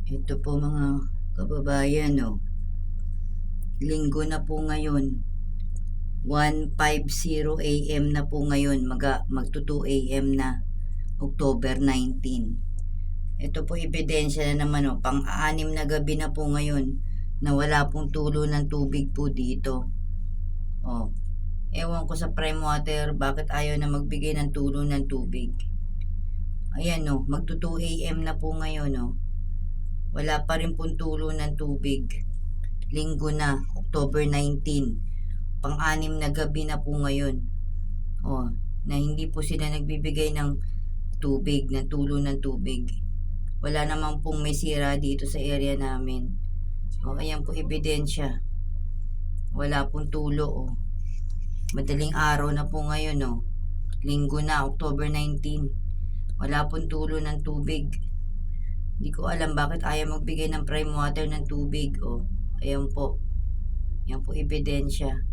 Ito po mga kababayan, no. Linggo na po ngayon. 1:50 AM na po ngayon. Magto 2 AM na. October 19. Ito po ebidensya na naman, no. Pang-anim na gabi na po ngayon na wala pong tulo ng tubig po dito. Oh. Ewan ko sa Prime Water bakit ayaw na magbigay ng tulo ng tubig. Ayan, no. Magto 2 AM na po ngayon, no. Wala pa rin pong tulo ng tubig. Linggo na, October 19. Pang-anim na gabi na po ngayon. Oh, na hindi po sila nagbibigay ng tubig, ng tulo ng tubig. Wala namang pong may sira dito sa area namin. Oh, ayan po ebidensya. Wala pong tulo, oh. Madaling araw na po ngayon, oh. Linggo na, October 19. Wala pong tulo ng tubig. Hindi ko alam bakit ayaw magbigay ng Prime Water ng tubig, oh. Ayan po. Yan po ebidensya.